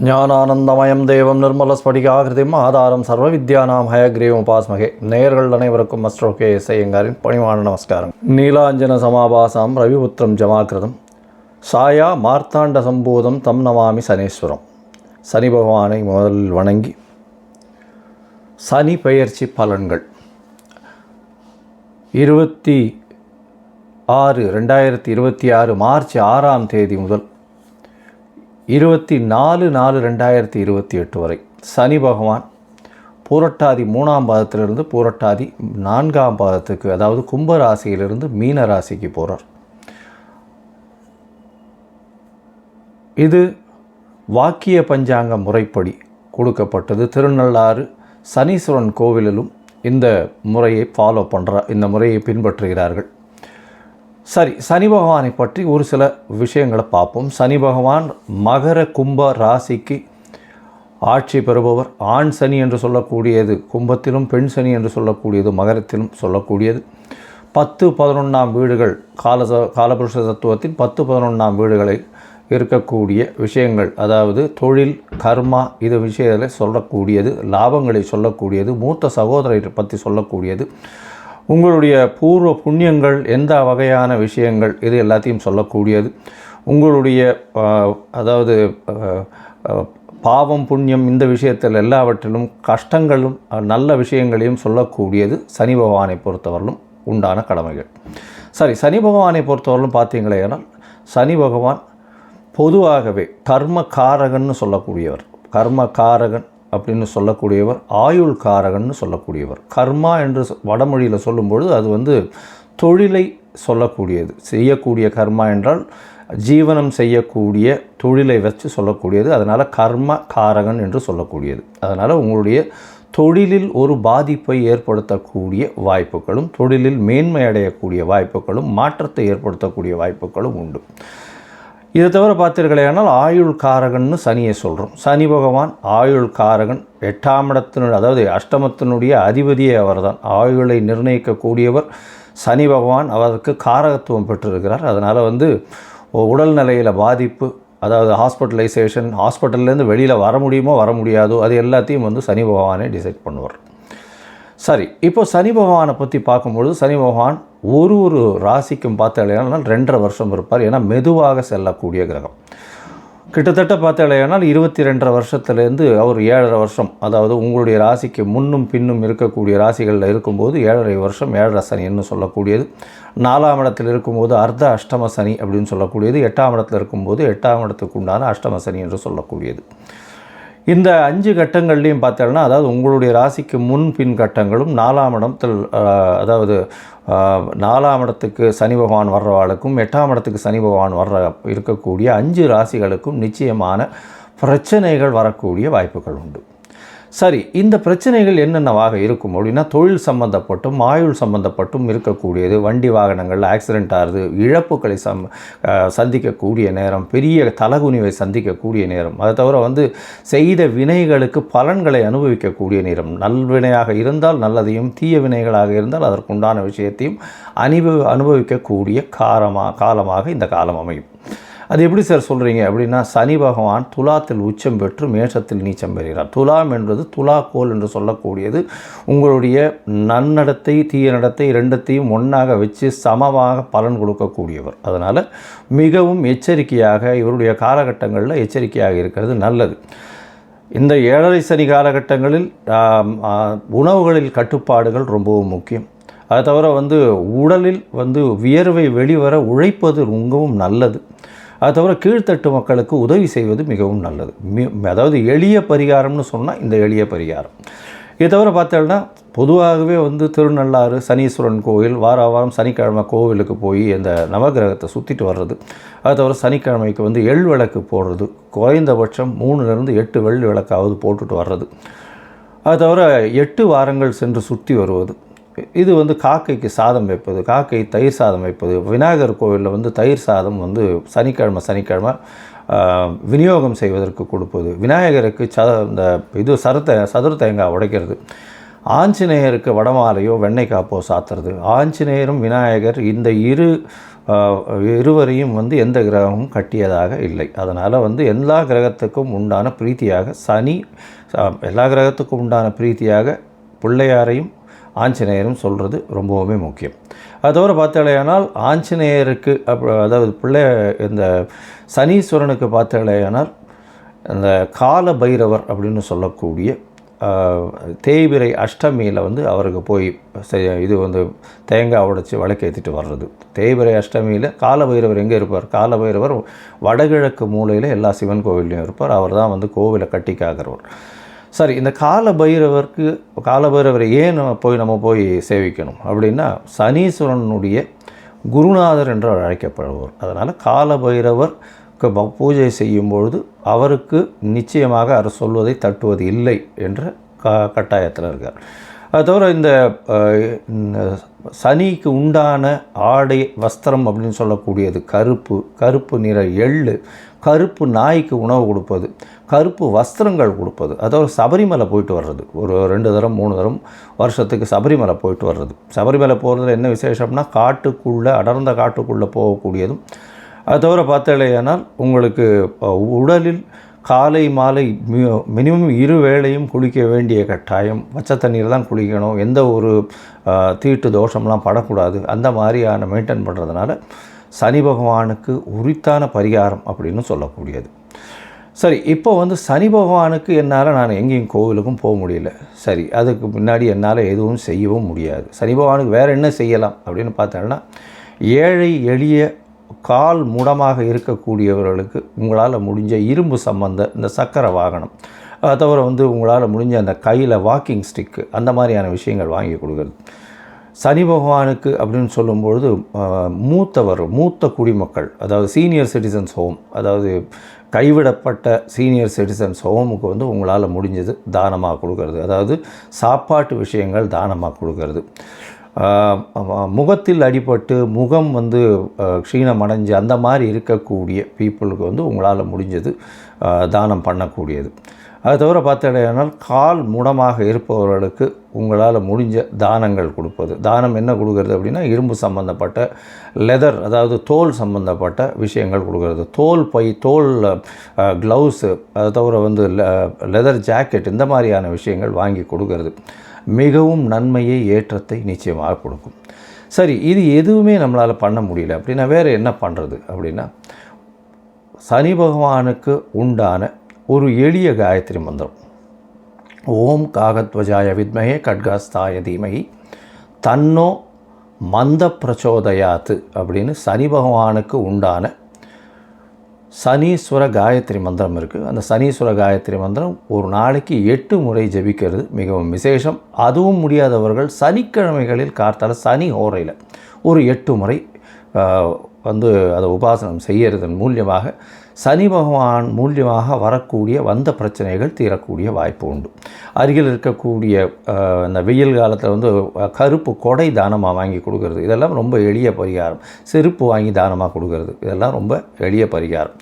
ஞானானந்தமயம் தேவம் நிர்மலஸ்படிகாகிருதிம் ஆதாரம் சர்வ வித்யானாம் ஹயக்ரீவம் உபாஸ்மகே. நேயர்கள் அனைவருக்கும் அஸ்ட்ரோகே ஐயங்காரின் பணிவான நமஸ்காரம். நீலாஞ்சன சமாபாசாம் ரவிபுத்திரம் ஜமாக்கிருதம் சாயா மார்த்தாண்ட சம்பூதம் தம் நமாமி சனீஸ்வரம். சனி பகவானை முதலில் வணங்கி சனி பெயர்ச்சி பலன்கள் 26/2026 மார்ச் 6ஆம் தேதி முதல் 24/4/2028 வரை சனி பகவான் பூரட்டாதி 3ஆம் பாதத்திலிருந்து பூரட்டாதி 4ஆம் பாதத்துக்கு, அதாவது கும்ப ராசியிலிருந்து மீன ராசிக்கு போகிறார். இது வாக்கிய பஞ்சாங்க முறைப்படி கொடுக்கப்பட்டது. திருநள்ளாறு சனீஸ்வரன் கோவிலிலும் இந்த முறையை இந்த முறையை பின்பற்றுகிறார்கள். சரி, சனி பகவானை பற்றி ஒரு சில விஷயங்களை பார்ப்போம். சனி பகவான் மகர கும்ப ராசிக்கு ஆட்சி பெறுபவர். ஆண் சனி என்று சொல்லக்கூடியது கும்பத்திலும், பெண் சனி என்று சொல்லக்கூடியது மகரத்திலும் சொல்லக்கூடியது. 10-11ஆம் வீடுகள் காலபுருஷ தத்துவத்தின் 10-11ஆம் வீடுகளை இருக்கக்கூடிய விஷயங்கள், அதாவது தொழில், கர்மா, இது விஷயங்களை சொல்லக்கூடியது, லாபங்களை சொல்லக்கூடியது, மூத்த சகோதரரை பற்றி சொல்லக்கூடியது, உங்களுடைய பூர்வ புண்ணியங்கள், எந்த வகையான விஷயங்கள், இது எல்லாத்தையும் சொல்லக்கூடியது. உங்களுடைய அதாவது பாவம் புண்ணியம், இந்த விஷயத்தில் எல்லாவற்றிலும் கஷ்டங்களும் நல்ல விஷயங்களையும் சொல்லக்கூடியது சனி பகவானை பொறுத்தவரையிலும் உண்டான கடமைகள். சரி, சனி பகவானை பொறுத்தவரையிலும் பார்த்தீங்களேனால் சனி பகவான் பொதுவாகவே கர்மகாரகன்னு சொல்லக்கூடியவர். கர்மகாரகன் அப்படின்னு சொல்லக்கூடியவர், ஆயுள் காரகன்னு சொல்லக்கூடியவர். கர்மா என்று வடமொழியில் சொல்லும்பொழுது அது தொழிலை சொல்லக்கூடியது. செய்யக்கூடிய கர்மா என்றால் ஜீவனம் செய்யக்கூடிய தொழிலை வச்சு சொல்லக்கூடியது. அதனால் கர்ம காரகன் என்று சொல்லக்கூடியது. அதனால் உங்களுடைய தொழிலில் ஒரு பாதிப்பை ஏற்படுத்தக்கூடிய வாய்ப்புகளும், தொழிலில் மேன்மை அடையக்கூடிய வாய்ப்புகளும், மாற்றத்தை ஏற்படுத்தக்கூடிய வாய்ப்புகளும் உண்டு. இதை தவிர பார்த்தீர்களேனால் ஆயுள் காரகன்னு சனியை சொல்கிறோம். சனி பகவான் ஆயுள் காரகன். 8ஆம் இடத்தினுடைய, அதாவது அஷ்டமத்தினுடைய அதிபதியே அவர்தான். ஆயுளை நிர்ணயிக்கக்கூடியவர் சனி பகவான். அவருக்கு காரகத்துவம் பெற்றிருக்கிறார். அதனால் உடல்நிலையில் பாதிப்பு, அதாவது ஹாஸ்பிட்டலைசேஷன், ஹாஸ்பிட்டல்லேருந்து வெளியில் வர முடியுமோ வர முடியாதோ, அது எல்லாத்தையும் சனி பகவானே டிசைட் பண்ணுவார். சரி, இப்போ சனி பகவானை பற்றி பார்க்கும்பொழுது சனி பகவான் ஒரு ராசிக்கும் பார்த்தாலேனால் 2.5 வருஷம் இருப்பார். ஏன்னா மெதுவாக செல்லக்கூடிய கிரகம். கிட்டத்தட்ட பார்த்தாலேனால் 22 வருஷத்துலேருந்து அவர் 7.5 வருஷம், அதாவது உங்களுடைய ராசிக்கு முன்னும் பின்னும் இருக்கக்கூடிய ராசிகளில் இருக்கும்போது 7.5 வருஷம் 7.5 சனின்னு சொல்லக்கூடியது. 4ஆம் இடத்தில் இருக்கும்போது அர்த்த அஷ்டம சனி அப்படின்னு சொல்லக்கூடியது. 8ஆம் இடத்தில் இருக்கும்போது 8ஆம் இடத்துக்கு உண்டான அஷ்டம சனி என்று சொல்லக்கூடியது. இந்த 5 கட்டங்கள்லையும் பார்த்தோம்னா, அதாவது உங்களுடைய ராசிக்கு முன் பின் கட்டங்களும் 4ஆம் இடத்தில், அதாவது 4ஆம் இடத்துக்கு சனி பகவான் வர்றவாளுக்கும் 8ஆம் இடத்துக்கு சனி பகவான் இருக்கக்கூடிய 5 ராசிகளுக்கும் நிச்சயமான பிரச்சனைகள் வரக்கூடிய வாய்ப்புகள் உண்டு. சரி, இந்த பிரச்சனைகள் என்னென்னவாக இருக்கும் அப்படின்னா, தொழில் சம்பந்தப்பட்டும் ஆயுள் சம்பந்தப்பட்டும் இருக்கக்கூடியது. வண்டி வாகனங்கள் ஆக்சிடெண்ட் ஆகுது, இழப்புகளை சந்திக்கக்கூடிய நேரம், பெரிய தலகுனிவை சந்திக்கக்கூடிய நேரம். அதை தவிர செய்த வினைகளுக்கு பலன்களை அனுபவிக்கக்கூடிய நேரம். நல்வினையாக இருந்தால் நல்லதையும், தீய வினைகளாக இருந்தால் அதற்குண்டான விஷயத்தையும் அனுபவிக்கக்கூடிய காலமாக இந்த காலம் அமையும். அது எப்படி சார் சொல்கிறீங்க அப்படின்னா, சனி பகவான் துலாத்தில் உச்சம் பெற்று மேஷத்தில் நீச்சம் பெறுகிறார். துலாம் என்பது துலாக்கோல் என்று சொல்லக்கூடியது. உங்களுடைய நன்னடத்தை தீய நடத்தை ரெண்டத்தையும் ஒன்றாக வச்சு சமமாக பலன் கொடுக்கக்கூடியவர். அதனால் மிகவும் எச்சரிக்கையாக, இவருடைய காலகட்டங்களில் எச்சரிக்கையாக இருக்கிறது நல்லது. இந்த 7.5 சனி காலகட்டங்களில் உணவுகளில் கட்டுப்பாடுகள் ரொம்பவும் முக்கியம். அதை தவிர உடலில் வியர்வை வெளிவர உழைப்பது ரொம்பவும் நல்லது. அது தவிர கீழ்த்தட்டு மக்களுக்கு உதவி செய்வது மிகவும் நல்லது. அதாவது எளிய பரிகாரம்னு சொன்னால் இந்த எளிய பரிகாரம். இதை தவிர பார்த்தோம்னா, பொதுவாகவே திருநள்ளாறு சனீஸ்வரன் கோவில் வாரம் சனிக்கிழமை கோவிலுக்கு போய் அந்த நவகிரகத்தை சுற்றிட்டு வர்றது. அது தவிர சனிக்கிழமைக்கு எள் விளக்கு போடுறது, குறைந்தபட்சம் 3லிருந்து 8 வெள்ளி விளக்காவது போட்டுட்டு வர்றது. அது தவிர 8 வாரங்கள் சென்று சுற்றி வருவது. இது காக்கைக்கு சாதம் வைப்பது, காக்கை தயிர் சாதம் வைப்பது. விநாயகர் கோவிலில் தயிர் சாதம் சனிக்கிழமை விநியோகம் செய்வதற்கு கொடுப்பது. விநாயகருக்கு இந்த சதுர தேங்காய் உடைக்கிறது. ஆஞ்சநேயருக்கு வடமாலையோ வெண்ணெய் காப்போ சாத்துறது. ஆஞ்சநேயரும் விநாயகர் இந்த இரு இருவரையும் வந்து எந்த கிரகமும் கட்டியதாக இல்லை. அதனால் வந்து எல்லா கிரகத்துக்கும் உண்டான பிரீத்தியாக எல்லா கிரகத்துக்கும் உண்டான பிரீத்தியாக பிள்ளையாரையும் ஆஞ்சநேயரும் சொல்கிறது ரொம்பவுமே முக்கியம். அது தவிர பார்த்தாலேயானால் ஆஞ்சநேயருக்கு அதாவது இந்த சனீஸ்வரனுக்கு பார்த்தாலேயானால் அந்த கால பைரவர் அப்படின்னு சொல்லக்கூடிய தேய்பிறை அஷ்டமியில் வந்து அவருக்கு போய் இது வந்து தேங்காய் உடைச்சி விளக்கேற்றிட்டு வர்றது. தேய்பிறை அஷ்டமியில் கால பைரவர் எங்கே இருப்பார்? கால பைரவர் வடகிழக்கு மூலையில் எல்லா சிவன் கோவில்லையும் இருப்பார். அவர் தான் வந்து கோவிலை கட்டி காக்கிறவர். சரி, இந்த கால பைரவரை ஏன் நம்ம போய் சேவிக்கணும் அப்படின்னா, சனீஸ்வரனுடைய குருநாதர் என்று அழைக்கப்படுவார். அதனால் கால பைரவர் பூஜை செய்யும் பொழுது அவருக்கு நிச்சயமாக அவர் சொல்வதை தட்டுவது இல்லை என்ற கட்டாயத்தில் இருக்கார். அது தவிர இந்த சனிக்கு உண்டான ஆடை வஸ்திரம் அப்படின்னு சொல்லக்கூடியது கருப்பு நிற எள்ளு, கருப்பு நாய்க்கு உணவு கொடுப்பது, கருப்பு வஸ்திரங்கள் கொடுப்பது. அதாவது சபரிமலை போயிட்டு வர்றது, ஒரு 2 தரம் 3 தரம் வருஷத்துக்கு சபரிமலை போயிட்டு வர்றது. சபரிமலை போகிறதுல என்ன விசேஷம்னா, அடர்ந்த காட்டுக்குள்ளே போகக்கூடியதும். அது தவிர பார்த்தாலேயானால் உங்களுக்கு உடலில் காலை மாலை மினிமம் 2 வேளையும் குளிக்க வேண்டிய கட்டாயம். பச்சை தண்ணீர் தான் குளிக்கணும். எந்த ஒரு தீட்டு தோஷம்லாம் படக்கூடாது. அந்த மாதிரியான மெயின்டைன் பண்ணுறதுனால சனி பகவானுக்கு உரித்தான பரிகாரம் அப்படின்னு சொல்லக்கூடியது. சரி, இப்போ வந்து சனி பகவானுக்கு என்னால் நான் எங்கேயும் கோவிலுக்கும் போக முடியல. சரி, அதுக்கு முன்னாடி என்னால் எதுவும் செய்யவும் முடியாது. சனி பகவானுக்கு வேறு என்ன செய்யலாம் அப்படின்னு பார்த்தோன்னா, ஏழை எளிய கால் முடமாக இருக்கக்கூடியவர்களுக்கு உங்களால் முடிஞ்ச இரும்பு சம்பந்த இந்த சக்கர வாகனம், அதை தவிர வந்து உங்களால் முடிஞ்ச அந்த கையில் வாக்கிங் ஸ்டிக்கு, அந்த மாதிரியான விஷயங்கள் வாங்கி கொடுக்குறது. சனி பகவானுக்கு அப்படின்னு சொல்லும்பொழுது மூத்த குடிமக்கள், அதாவது சீனியர் சிட்டிசன்ஸ் ஹோம், அதாவது கைவிடப்பட்ட சீனியர் சிட்டிசன்ஸ் ஹோமுக்கு வந்து உங்களால் முடிஞ்சது தானமாக கொடுக்கறது. அதாவது சாப்பாட்டு விஷயங்கள் தானமாக கொடுக்கறது. முகத்தில் அடிபட்டு முகம் வந்து க்ஷீணம் அடைஞ்சு அந்த மாதிரி இருக்கக்கூடிய பீப்புளுக்கு வந்து உங்களால் முடிஞ்சது தானம் பண்ணக்கூடியது. அது தவிர பார்த்தீங்கன்னா, கால் முடமாக இருப்பவர்களுக்கு உங்களால் முடிஞ்ச தானங்கள் கொடுப்பது. தானம் என்ன கொடுக்கறது அப்படின்னா, இரும்பு சம்பந்தப்பட்ட லெதர், அதாவது தோல் சம்பந்தப்பட்ட விஷயங்கள் கொடுக்கறது. தோல் பை, தோல் க்ளவுஸு, அது தவிர வந்து லெதர் ஜாக்கெட், இந்த மாதிரியான விஷயங்கள் வாங்கி கொடுக்கறது மிகவும் நன்மையை ஏற்றத்தை நிச்சயமாக கொடுக்கும். சரி, இது எதுவுமே நம்மளால் பண்ண முடியல அப்படின்னா வேறு என்ன பண்ணுறது அப்படின்னா, சனி பகவானுக்கு உண்டான ஒரு எளிய காயத்ரி மந்திரம், ஓம் காகத்வஜாய வித்மஹே கட்காஸ்தாய தீமஹி தன்னோ மந்த பிரச்சோதயாத்து அப்படின்னு சனி பகவானுக்கு உண்டான சனீஸ்வர காயத்ரி மந்திரம் இருக்குது. அந்த சனீஸ்வர காயத்ரி மந்திரம் ஒரு நாளைக்கு 8 முறை ஜபிக்கிறது மிகவும் விசேஷம். அதுவும் முடியாதவர்கள் சனிக்கிழமைகளில் கார்த்தால சனி ஹோரையில் ஒரு 8 முறை வந்து அதை உபாசனம் செய்யறதன் மூலியமாக சனி பகவான் மூலியமாக வரக்கூடிய வந்த பிரச்சனைகள் தீரக்கூடிய வாய்ப்பு உண்டு. அருகில் இருக்கக்கூடிய இந்த வெயில் காலத்தில் வந்து கருப்பு கொடை தானமாக வாங்கி கொடுக்கறது, இதெல்லாம் ரொம்ப எளிய பரிகாரம். செருப்பு வாங்கி தானமாக கொடுக்கறது, இதெல்லாம் ரொம்ப எளிய பரிகாரம்.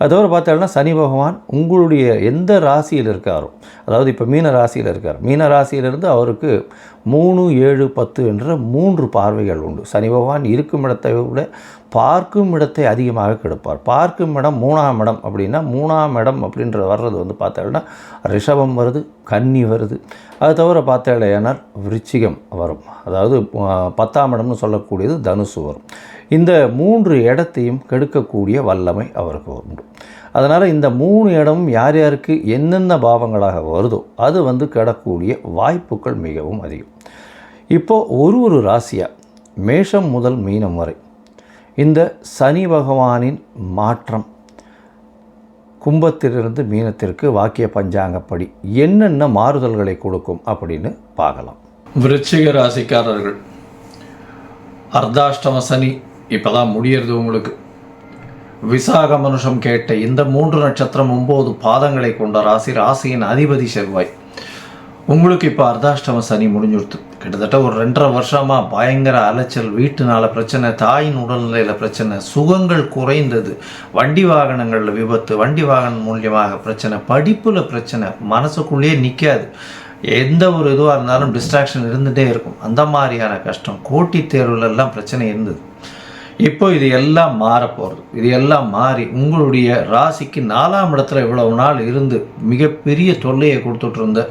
அதோடு பார்த்தோம்னா, சனி பகவான் உங்களுடைய எந்த ராசியில் இருக்காரோ, அதாவது இப்போ மீன ராசியில் இருக்கார், மீன ராசியிலிருந்து அவருக்கு 3, 7, 10 என்ற 3 பார்வைகள் உண்டு. சனி பகவான் இருக்கும் இடத்தை விட பார்க்கும் இடத்தை அதிகமாக கெடுப்பார். பார்க்கும் இடம் 3ஆம் இடம் அப்படின்னா, 3ஆம் இடம் அப்படின்ற வர்றது வந்து பார்த்தோம்னா ரிஷபம் வருது, கன்னி வருது. அது தவிர பார்த்தேனால் விருச்சிகம் வரும், அதாவது 10ஆம் இடம்னு சொல்லக்கூடியது தனுசு வரும். இந்த 3 இடத்தையும் கெடுக்கக்கூடிய வல்லமை அவருக்கு உண்டு. அதனால் இந்த 3 இடமும் யார் யாருக்கு என்னென்ன பாவங்களாக வருதோ அது வந்து கெடக்கூடிய வாய்ப்புகள் மிகவும் அதிகம். இப்போது ஒரு ராசியாக மேஷம் முதல் மீனம் வரை இந்த சனி பகவானின் மாற்றம் கும்பத்திலிருந்து மீனத்திற்கு வாக்கிய பஞ்சாங்கப்படி என்னென்ன மாறுதல்களை கொடுக்கும் அப்படின்னு பார்க்கலாம். விருச்சிக ராசிக்காரர்கள், அர்த்தாஷ்டம சனி இப்போ தான் முடியறது உங்களுக்கு. விசாக மனுஷம் கேட்ட இந்த 3 நட்சத்திரம் 9 பாதங்களை கொண்ட ராசியின் அதிபதி செவ்வாய். உங்களுக்கு இப்போ அர்த்தாஷ்டம சனி முடிஞ்சுடுத்து. கிட்டத்தட்ட ஒரு 2.5 வருஷமாக பயங்கர அலைச்சல், வீட்டுனால பிரச்சனை, தாயின் உடல்நிலையில் பிரச்சனை, சுகங்கள் குறைந்தது, வண்டி வாகனங்களில் விபத்து, வண்டி வாகனம் மூலியமாக பிரச்சனை, படிப்பில் பிரச்சனை, மனசுக்குள்ளேயே நிற்காது. எந்த ஒரு இதுவாக இருந்தாலும் டிஸ்ட்ராக்ஷன் இருந்துகிட்டே இருக்கும். அந்த மாதிரியான கஷ்டம், போட்டித் தேர்வுலெல்லாம் பிரச்சனை இருந்தது. இப்போ இது எல்லாம் மாறப்போகிறது. இது எல்லாம் மாறி உங்களுடைய ராசிக்கு 4ஆம் இடத்துல இவ்வளவு நாள் இருந்து மிகப்பெரிய தொல்லையை கொடுத்துட்டு இருந்த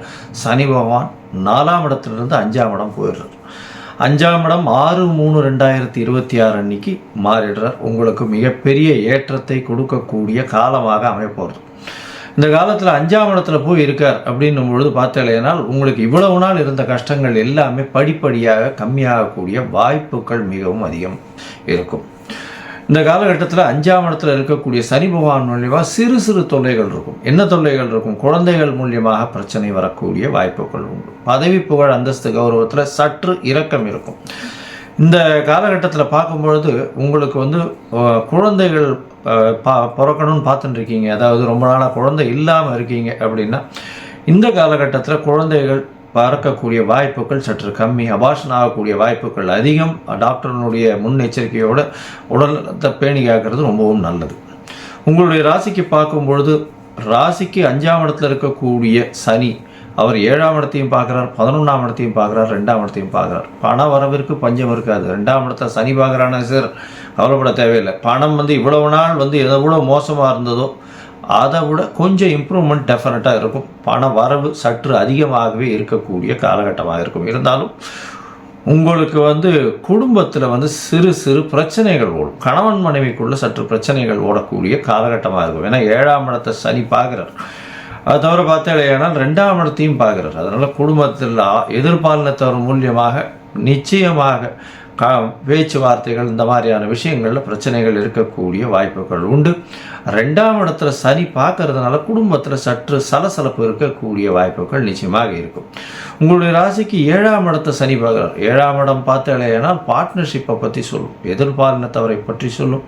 சனி பகவான் 4ஆம் இடத்துலேருந்து 5ஆம் இடம் போயிடுறார். 5ஆம் இடம் 6/3/2026 அன்னைக்கு மாறிடுறார். உங்களுக்கு மிகப்பெரிய ஏற்றத்தை கொடுக்கக்கூடிய காலமாக அமைப்போகிறது. இந்த காலத்தில் 5ஆம் இடத்துல போய் இருக்கார் அப்படின்னும் பொழுது பார்த்தலையினால் உங்களுக்கு இவ்வளவு நாள் இருந்த கஷ்டங்கள் எல்லாமே படிப்படியாக கம்மியாகக்கூடிய வாய்ப்புகள் மிகவும் அதிகம் இருக்கும். இந்த காலகட்டத்தில் 5ஆம் இடத்துல இருக்கக்கூடிய சனி பகவான் மூலியமாக சிறு சிறு தொல்லைகள் இருக்கும். என்ன தொல்லைகள் இருக்கும்? குழந்தைகள் மூலியமாக பிரச்சனை வரக்கூடிய வாய்ப்புகள் உண்டு. பதவி புகழ் அந்தஸ்து கௌரவத்தில் சற்று இரக்கம் இருக்கும். இந்த காலகட்டத்தில் பார்க்கும்பொழுது உங்களுக்கு வந்து குழந்தைகள் பிறக்கணும்னு பார்த்துட்டு இருக்கீங்க, அதாவது ரொம்ப நாளாக குழந்தை இல்லாமல் இருக்கீங்க அப்படின்னா இந்த காலகட்டத்தில் குழந்தைகள் பறக்கக்கூடிய வாய்ப்புகள் சற்று கம்மி, அபார்ஷன் ஆகக்கூடிய வாய்ப்புகள் அதிகம். டாக்டர்னுடைய முன்னெச்சரிக்கையோடு உடல்நலத்தை பேணி காக்கிறது ரொம்பவும் நல்லது. உங்களுடைய ராசிக்கு பார்க்கும்பொழுது ராசிக்கு 5ஆம் இடத்துல இருக்கக்கூடிய சனி அவர் 7ஆம் இடத்தையும் பார்க்குறார், 11ஆம் இடத்தையும் பார்க்குறார், 2ஆம் இடத்தையும் பார்க்குறார். பண வரவிற்கு பஞ்சம் இருக்காது. 2ஆம் இடத்தை சனி பார்க்குறான சார், கவலைப்பட தேவையில்லை. பணம் வந்து இவ்வளவு நாள் வந்து எவ்வளோ மோசமாக இருந்ததோ அதை விட கொஞ்சம் இம்ப்ரூவ்மெண்ட் டெஃபினட்டாக இருக்கும். பண வரவு சற்று அதிகமாகவே இருக்கக்கூடிய காலகட்டமாக இருக்கும். இருந்தாலும் உங்களுக்கு வந்து குடும்பத்தில் வந்து சிறு சிறு பிரச்சனைகள் ஓடும். கணவன் மனைவிக்குள்ளே சற்று பிரச்சனைகள் ஓடக்கூடிய காலகட்டமாக இருக்கும். ஏன்னா 7ஆம் இடத்தை சனி பார்க்குறார். அது தவிர பார்த்தாலேயானால் 2ஆம் இடத்தையும் பார்க்குறார். அதனால் குடும்பத்தில் எதிர்பாலினத்தவர் மூலியமாக நிச்சயமாக பேச்சுவார்த்தைகள் இந்த மாதிரியான விஷயங்களில் பிரச்சனைகள் இருக்கக்கூடிய வாய்ப்புகள் உண்டு. 2ஆம் இடத்துல சனி பார்க்கறதுனால குடும்பத்தில் சற்று சலசலப்பு இருக்கக்கூடிய வாய்ப்புகள் நிச்சயமாக இருக்கும். உங்களுடைய ராசிக்கு 7ஆம் இடத்தை சனி பார்க்குறார். 7ஆம் இடம் பார்த்தாலேயானால் பார்ட்னர்ஷிப்பை பற்றி சொல்லும், எதிர்பாலினத்தவரை பற்றி சொல்லும்.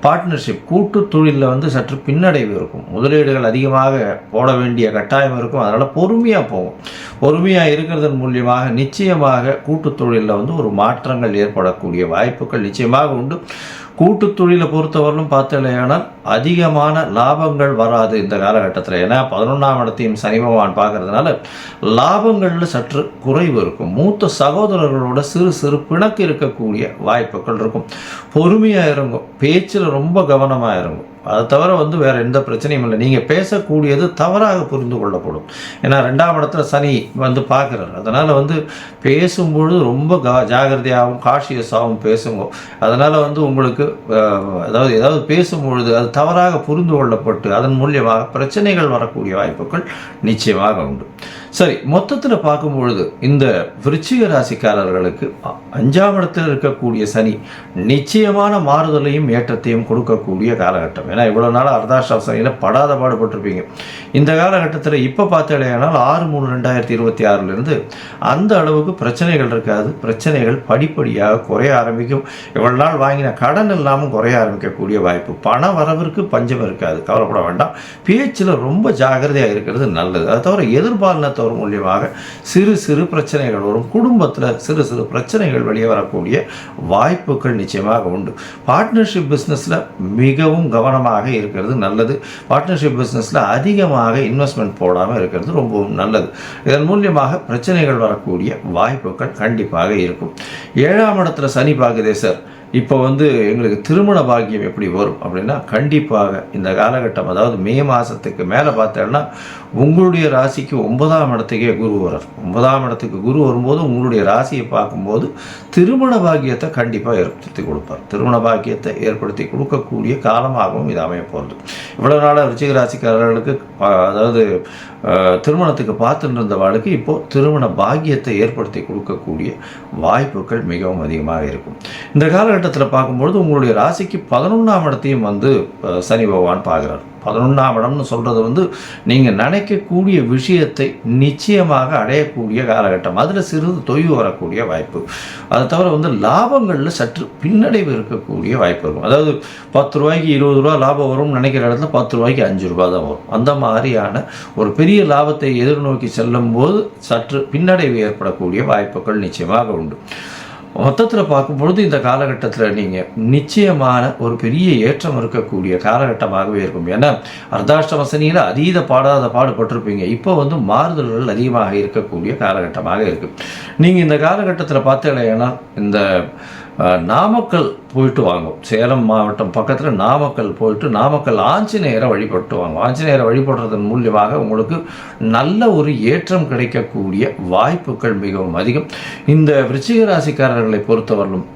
பார்ட்னர்ஷிப் கூட்டு தொழிலில் வந்து சற்று பின்னடைவு இருக்கும். முதலீடுகள் அதிகமாக போட வேண்டிய கட்டாயம் இருக்கும். அதனால் பொறுமையாக போகும். பொறுமையாக இருக்கிறதன் மூலியமாக நிச்சயமாக கூட்டு தொழிலில் வந்து ஒரு மாற்றங்கள் ஏற்படக்கூடிய வாய்ப்புகள் நிச்சயமாக உண்டு. கூட்டு தொழிலை பொறுத்தவரையிலும் பார்த்தலையானால் அதிகமான லாபங்கள் வராது இந்த காலகட்டத்தில். ஏன்னா 11ஆம் இடத்தையும் சனி பகவான் பார்க்கறதுனால லாபங்களில் சற்று குறைவு இருக்கும். மூத்த சகோதரர்களோட சிறு சிறு பிணக்கு இருக்கக்கூடிய வாய்ப்புகள் இருக்கும். பொறுமையாக இருக்கும், பேச்சில் ரொம்ப கவனமாக இருக்கும். அதை தவிர வந்து வேறு எந்த பிரச்சனையும் இல்லை. நீங்கள் பேசக்கூடியது தவறாக புரிந்து கொள்ளப்படும். ஏன்னா 2ஆம் இடத்துல சனி வந்து பார்க்குறாரு. அதனால் வந்து பேசும்பொழுது ரொம்ப ஜாகிரதையாகவும் காஷியஸாகவும் பேசுங்க. அதனால் வந்து உங்களுக்கு ஏதாவது பேசும்பொழுது அது தவறாக புரிந்து கொள்ளப்பட்டு அதன் மூலியமாக பிரச்சனைகள் வரக்கூடிய வாய்ப்புகள் நிச்சயமாக உண்டு. சரி, மொத்தத்தில் பார்க்கும்பொழுது இந்த விருச்சிக ராசிக்காரர்களுக்கு 5ஆம் இடத்தில் இருக்கக்கூடிய சனி நிச்சயமான மாறுதலையும் ஏற்றத்தையும் கொடுக்கக்கூடிய காலகட்டம். ஏன்னா இவ்வளோ நாள் அர்த்தாஷ்டம சனியில் படாத பாடுபட்டிருப்பீங்க. இந்த காலகட்டத்தில் இப்போ பார்த்தாலேயானால் 6/3/2026 அந்த அளவுக்கு பிரச்சனைகள் இருக்காது. பிரச்சனைகள் படிப்படியாக குறைய ஆரம்பிக்கும். இவ்வளோ நாள் வாங்கின கடன் இல்லாமல் குறைய ஆரம்பிக்கக்கூடிய வாய்ப்பு. பண வரவிற்கு பஞ்சம் இருக்காது, கவலைப்பட வேண்டாம். பேச்சில் ரொம்ப ஜாகிரதையாக இருக்கிறது நல்லது. அது தவிர எதிர்பாலினத்தவர் மூலியமாக சிறு சிறு பிரச்சனைகள் வரும். குடும்பத்தில் சிறு சிறு பிரச்சனைகள் வெளியே வரக்கூடிய வாய்ப்புகள் நிச்சயமாக உண்டு. பார்ட்னர்ஷிப் பிஸ்னஸில் மிகவும் கவனமாக இருக்கிறது நல்லது. பார்ட்னர்ஷிப் பிஸ்னஸில் அதிகமாக இன்வெஸ்ட்மெண்ட் போடாமல் இருக்கிறது ரொம்பவும் நல்லது. இதன் மூலியமாக பிரச்சனைகள் வரக்கூடிய வாய்ப்புகள் கண்டிப்பாக இருக்கும். 7ஆம் இடத்துல சனி பார்க்குதே சார், இப்போ வந்து எங்களுக்கு திருமண பாக்கியம் எப்படி வரும் அப்படின்னா கண்டிப்பாக இந்த காலகட்டம், அதாவது மே மாதத்துக்கு மேலே பார்த்தேன்னா உங்களுடைய ராசிக்கு 9ஆம் இடத்துக்கே குரு வரார். 9ஆம் இடத்துக்கு குரு வரும்போது உங்களுடைய ராசியை பார்க்கும்போது திருமண பாக்கியத்தை கண்டிப்பாக ஏற்படுத்தி கொடுப்பார். திருமண பாக்கியத்தை ஏற்படுத்தி கொடுக்கக்கூடிய காலமாகவும் இது அமைய போகிறது. இவ்வளோ நாளாக விருச்சிக ராசிக்காரர்களுக்கு அதாவது திருமணத்துக்கு பார்த்துட்டு இருந்தவாளுக்கு இப்போது திருமண பாக்கியத்தை ஏற்படுத்தி கொடுக்கக்கூடிய வாய்ப்புகள் மிகவும் அதிகமாக இருக்கும். இந்த காலகட்டத்தில் பார்க்கும்பொழுது உங்களுடைய ராசிக்கு 11ஆம் இடத்தையும் வந்து சனி பகவான் பார்க்குறார். 11ஆம் இடம்னு சொல்கிறது வந்து நீங்கள் நினைக்கக்கூடிய விஷயத்தை நிச்சயமாக அடையக்கூடிய காலகட்டம். அதில் சிறிது தொய்வு வரக்கூடிய வாய்ப்பு. அதை தவிர வந்து லாபங்களில் சற்று பின்னடைவு இருக்கக்கூடிய வாய்ப்பு இருக்கும். அதாவது 10 ரூபாய்க்கு 20 ரூபா லாபம் வரும்னு நினைக்கிற இடத்துல 10 ரூபாய்க்கு 5 ரூபா தான் வரும். அந்த மாதிரியான ஒரு பெரிய லாபத்தை எதிர்நோக்கி செல்லும் போது சற்று பின்னடைவு ஏற்படக்கூடிய வாய்ப்புகள் நிச்சயமாக உண்டு. மொத்தத்தில் பார்க்கும்பொழுது இந்த காலகட்டத்தில் நீங்கள் நிச்சயமான ஒரு பெரிய ஏற்றம் இருக்கக்கூடிய காலகட்டமாகவே இருக்கும். ஏன்னா அர்த்தாஷ்டம சனியில் அதீத பாடுபட்டிருப்பீங்க. இப்போ வந்து மாறுதல்கள் அதிகமாக இருக்கக்கூடிய காலகட்டமாக இருக்குது. நீங்கள் இந்த காலகட்டத்தில் பார்த்தீங்கன்னா இந்த நாமக்கல் போயிட்டு வாங்க. சேலம் மாவட்டம் பக்கத்தில் நாமக்கல் போயிட்டு நாமக்கல் ஆஞ்சநேயரை வழிபட்டு வாங்க. ஆஞ்சநேயரை வழிபடுறதன் மூலியமாக உங்களுக்கு நல்ல ஒரு ஏற்றம் கிடைக்கக்கூடிய வாய்ப்புகள் மிகவும் அதிகம். இந்த விருச்சிக ராசிக்காரர்களை பொறுத்தவரையிலும்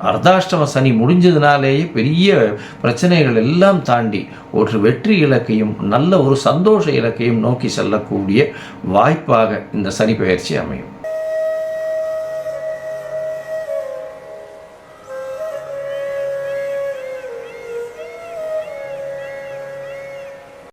அர்த்தாஷ்டம சனி முடிஞ்சதுனாலேயே பெரிய பிரச்சனைகள் எல்லாம் தாண்டி ஒரு வெற்றி இலக்கையும் நல்ல ஒரு சந்தோஷ இலக்கையும் நோக்கி செல்லக்கூடிய வாய்ப்பாக இந்த சனி பெயர்ச்சி அமையும்.